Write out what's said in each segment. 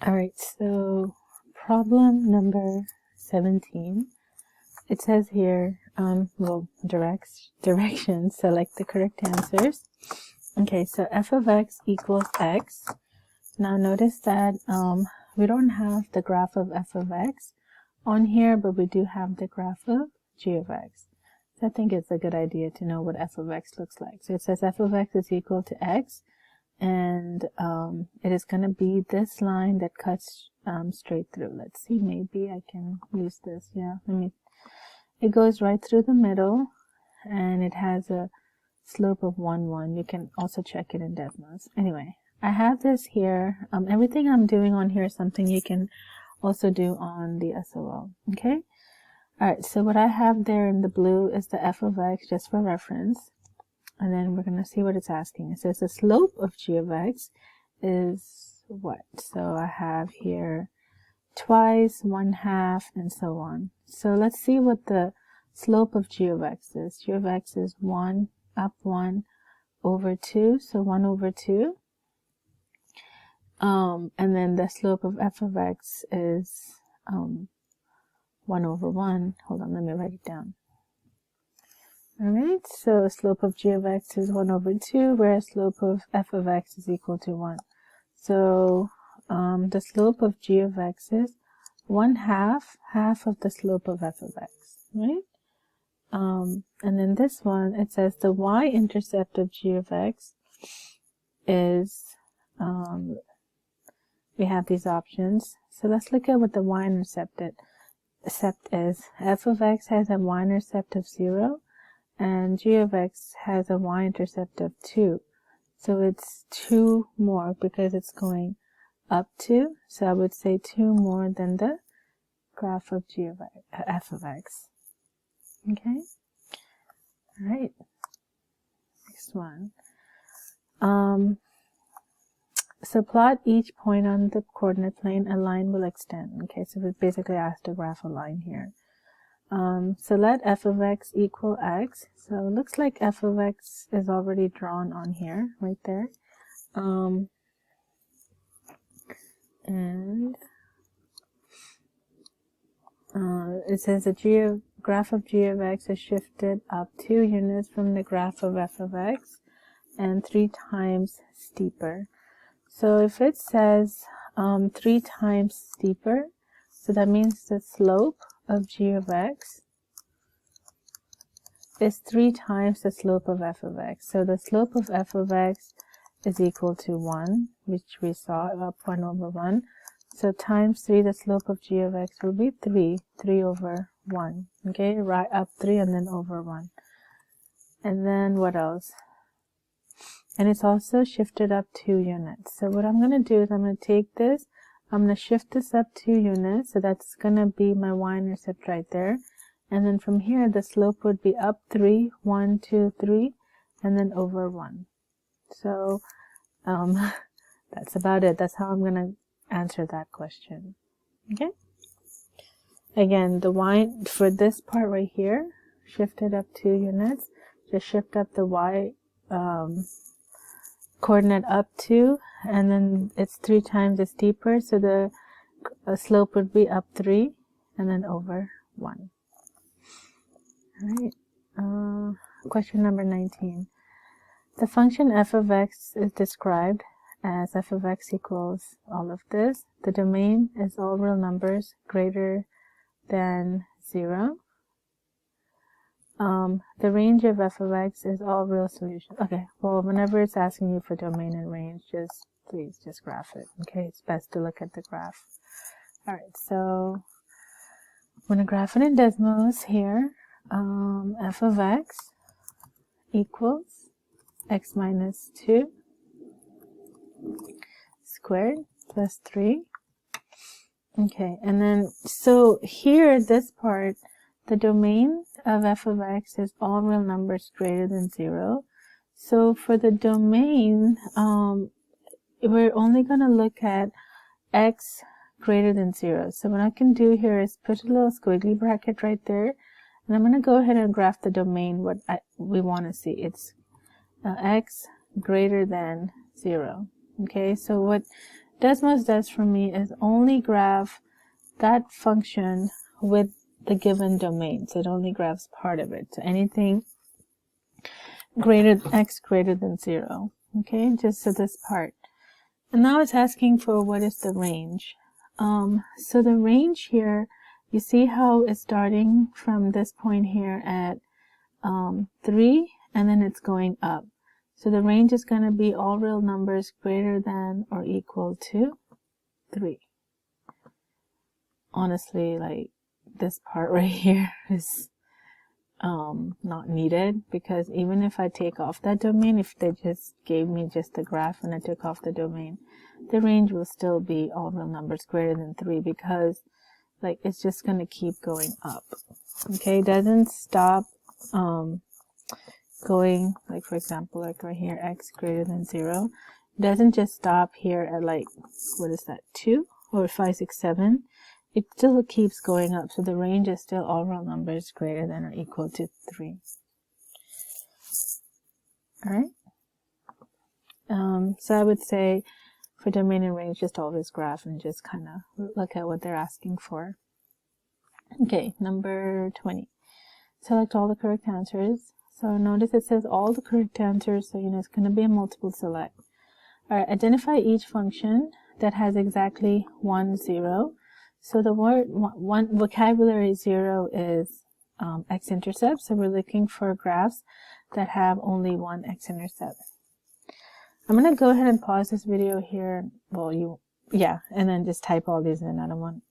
All right, so problem number 17. It says here, directions, select the correct answers. Okay, so f of x equals x. Now notice that we don't have the graph of f of x on here, but we do have the graph of g of x. So I think it's a good idea to know what f of x looks like. So it says f of x is equal to x, and it is going to be this line that cuts straight through. Let's see, maybe I can use this. Yeah, it goes right through the middle, and it has a slope of 1, 1. You can also check it in Desmos. Anyway, I have this here. Everything I'm doing on here is something you can also do on the SOL. Okay? Alright, so what I have there in the blue is the f of x, just for reference. And then we're going to see what it's asking. It says the slope of g of x is what? So I have here twice, 1/2, and so on. So let's see what the slope of g of x is. G of x is 1 up 1 over 2, so 1 over 2. And then the slope of f of x is 1 over 1. Hold on, let me write it down. Alright, so slope of g of x is 1 over 2, whereas slope of f of x is equal to 1. So the slope of g of x is 1/2, half of the slope of f of x, right? And then this one, it says the y-intercept of g of x is, we have these options. So let's look at what the y-intercept is. F of x has a y-intercept of 0, and g of x has a y-intercept of 2. So it's 2 more because it's going up 2. So I would say 2 more than the graph of g of f of x. Okay? Alright. Next one. So plot each point on the coordinate plane, a line will extend. Okay, so we basically asked to graph a line here. So let f of x equal x. So it looks like f of x is already drawn on here, right there. It says the graph of g of x is shifted up 2 units from the graph of f of x and 3 times steeper. So if it says 3 times steeper, so that means the slope of g of x is 3 times the slope of f of x. So the slope of f of x is equal to 1, which we saw, up 1 over 1. So times 3, the slope of g of x will be 3 over 1. Okay, right up 3 and then over 1. And then what else? And it's also shifted up 2 units. So what I'm going to do is I'm going to take this, I'm going to shift this up 2 units. So that's going to be my y-intercept right there. And then from here, the slope would be up 3, 1, 2, 3, and then over 1. So that's about it. That's how I'm going to answer that question. Okay? Again, the y for this part right here, shifted up 2 units. Just shift up the y coordinate up 2, and then it's 3 times the steeper, so the slope would be up 3 and then over 1. Alright, question number 19. The function f of x is described as f of x equals all of this. The domain is all real numbers greater than 0. The range of f of x is all real solutions. Okay, well, whenever it's asking you for domain and range, please just graph it. Okay, it's best to look at the graph. Alright, so I'm going to graph it in Desmos here. F of x equals x minus 2 squared plus 3. Okay, and then, so here, this part, the domain of f of x is all real numbers greater than 0. So for the domain, we're only going to look at x greater than 0. So what I can do here is put a little squiggly bracket right there. And I'm going to go ahead and graph the domain, what we want to see. It's x greater than 0. Okay, so what Desmos does for me is only graph that function with the given domain. So it only graphs part of it. So anything x greater than 0. Okay, just so this part. And now it's asking for what is the range. So the range here, you see how it's starting from this point here at 3, and then it's going up. So the range is going to be all real numbers greater than or equal to 3. Honestly, like, this part right here is not needed, because even if I take off that domain, if they just gave me just the graph and I took off the domain, the range will still be all real numbers greater than 3, because like it's just going to keep going up. Okay, it doesn't stop going, like for example, like right here, x greater than 0. It doesn't just stop here at like, what is that, 2 or 5, 6, 7. It still keeps going up, so the range is still all real numbers greater than or equal to 3. Alright? So I would say for domain and range, just always graph and just kind of look at what they're asking for. Okay, number 20. Select all the correct answers. So notice it says all the correct answers, so it's going to be a multiple select. Alright, identify each function that has exactly 1, 0. So the word one vocabulary 0 is x-intercept. So we're looking for graphs that have only one x-intercept. I'm going to go ahead and pause this video here. Well, and then just type all these in. I don't want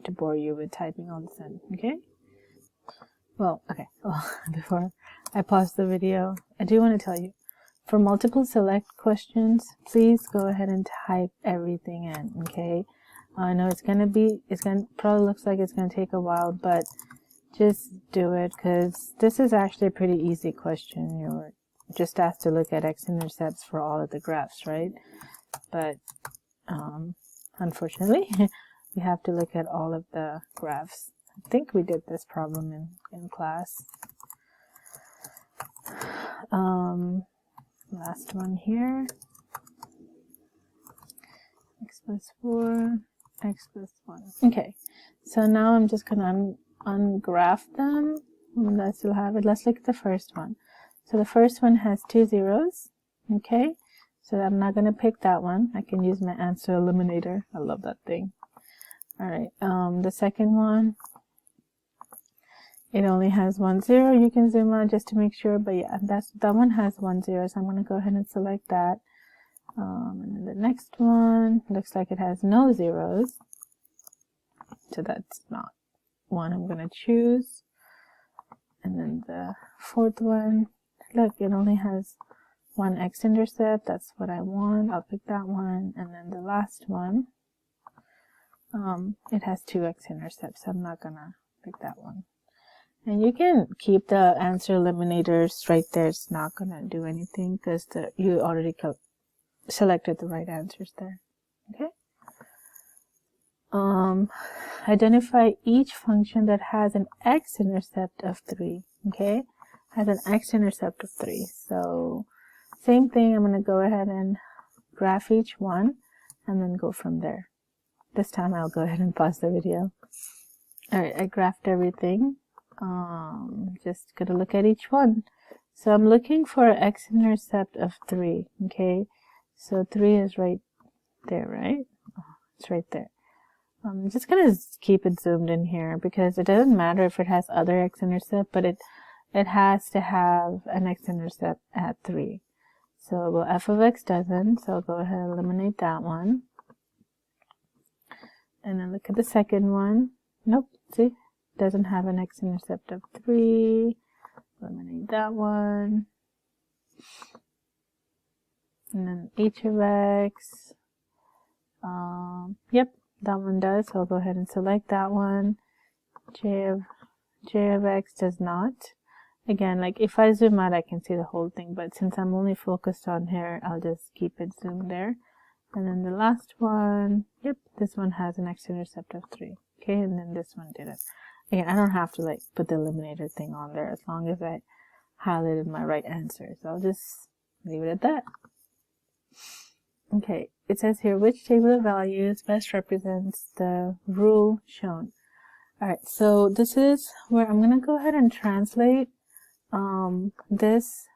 to bore you with typing all this in, okay? Well, okay. Well, before I pause the video, I do want to tell you, for multiple select questions, please go ahead and type everything in, okay? I know probably looks like it's going to take a while, but just do it, because this is actually a pretty easy question. You're just asked to look at x-intercepts for all of the graphs, right? But unfortunately, we have to look at all of the graphs. I think we did this problem in class. Last one here. X plus 4. X plus 1. Okay, so now I'm just going to ungraph them. I still have it. Let's look at the first one. So the first one has 2 zeros. Okay, so I'm not going to pick that one. I can use my answer eliminator. I love that thing. Alright, the second one, it only has 1 0. You can zoom out just to make sure, but yeah, that one has 1 0, so I'm going to go ahead and select that. And then the next one looks like it has no zeros, so that's not one I'm going to choose. And then the fourth one, look, it only has one x-intercept. That's what I want. I'll pick that one. And then the last one, it has 2 x-intercepts, so I'm not going to pick that one. And you can keep the answer eliminators right there. It's not going to do anything because you already selected the right answers there. Okay. Identify each function that has an x-intercept of 3. Okay, has an x-intercept of 3. So same thing. I'm going to go ahead and graph each one and then go from there. This time I'll go ahead and pause the video. All right, I graphed everything. Just gonna look at each one. So I'm looking for an x-intercept of 3. Okay, so 3 is right there, right? Oh, it's right there. I'm just gonna keep it zoomed in here because it doesn't matter if it has other x-intercept, but it has to have an x-intercept at 3. So well, f of x doesn't, so I'll go ahead and eliminate that one. And then look at the second one. Nope, see? Doesn't have an x-intercept of 3. Eliminate that one. And then h of x. Yep, that one does. So I'll go ahead and select that one. J of x does not. Again, like if I zoom out, I can see the whole thing. But since I'm only focused on here, I'll just keep it zoomed there. And then the last one, yep, this one has an x-intercept of 3. Okay, and then this one didn't. Again, I don't have to like put the eliminator thing on there as long as I highlighted my right answer. So I'll just leave it at that. Okay, it says here, which table of values best represents the rule shown? Alright, so this is where I'm going to go ahead and translate this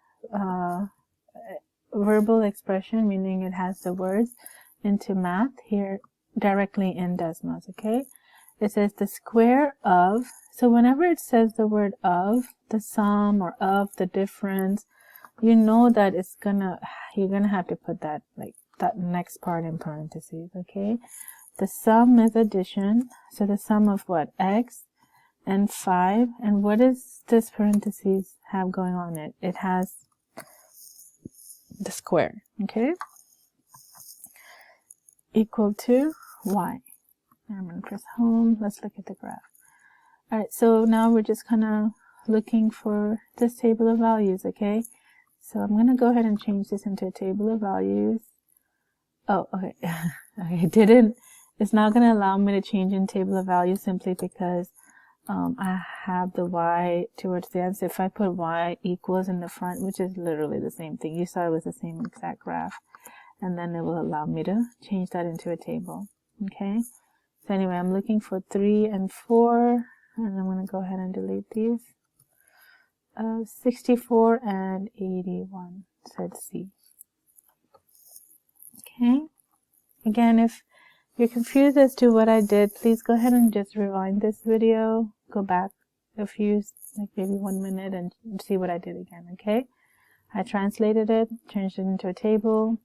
verbal expression, meaning it has the words, into math here directly in Desmos, okay? It says the square of, so whenever it says the word of, the sum or of, the difference, you know that you're gonna have to put that, like, that next part in parentheses, okay? The sum is addition, so the sum of what? X and 5, and what does this parentheses have going on it? It has the square, okay? Equal to y. I'm gonna press home. Let's look at the graph. Alright, so now we're just kind of looking for this table of values, okay? So I'm gonna go ahead and change this into a table of values. Oh, okay. Okay, it's not gonna allow me to change in table of values simply because I have the y towards the end. So if I put y equals in the front, which is literally the same thing, you saw it was the same exact graph, and then it will allow me to change that into a table, okay? So anyway, I'm looking for 3 and 4, and I'm going to go ahead and delete these. 64 and 81, said C. Okay. Again, if you're confused as to what I did, please go ahead and just rewind this video. Go back a few, like maybe 1 minute, and see what I did again, okay? I translated it, changed it into a table,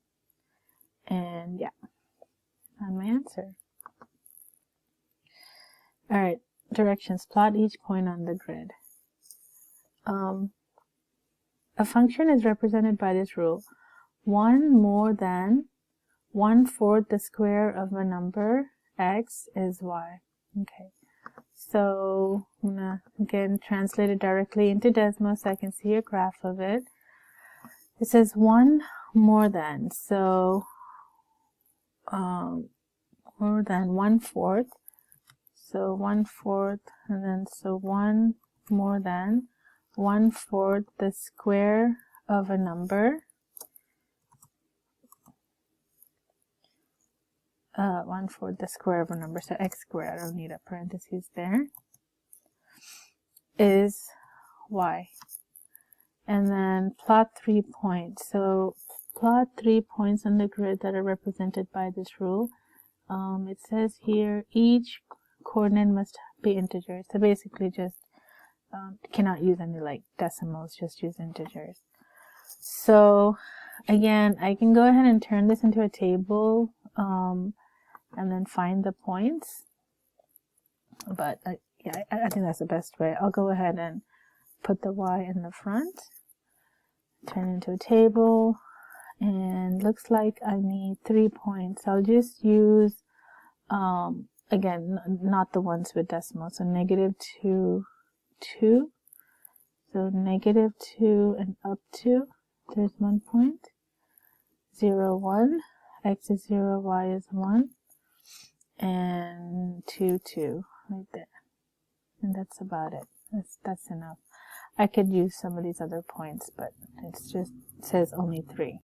and yeah, found my answer. Alright, directions. Plot each point on the grid. A function is represented by this rule. 1 more than 1/4 the square of a number, x is y. Okay, so I'm going to again translate it directly into Desmos so I can see a graph of it. It says 1 more than, so more than 1/4. So 1/4, and then so 1 more than 1/4 the square of a number. 1/4 the square of a number, so x squared, I don't need a parentheses there, is y. And then plot 3 points. So plot 3 points on the grid that are represented by this rule. It says here each coordinate must be integers. So basically just cannot use any like decimals, just use integers. So again, I can go ahead and turn this into a table and then find the points. But yeah, I think that's the best way. I'll go ahead and put the y in the front, turn it into a table, and looks like I need 3 points. I'll just use again, not the ones with decimals, so -2, 2, so -2 and up to, there's 1 point, 0, 1, x is 0, y is 1, and 2, 2, right there. And that's about it. That's enough. I could use some of these other points, but it says only 3.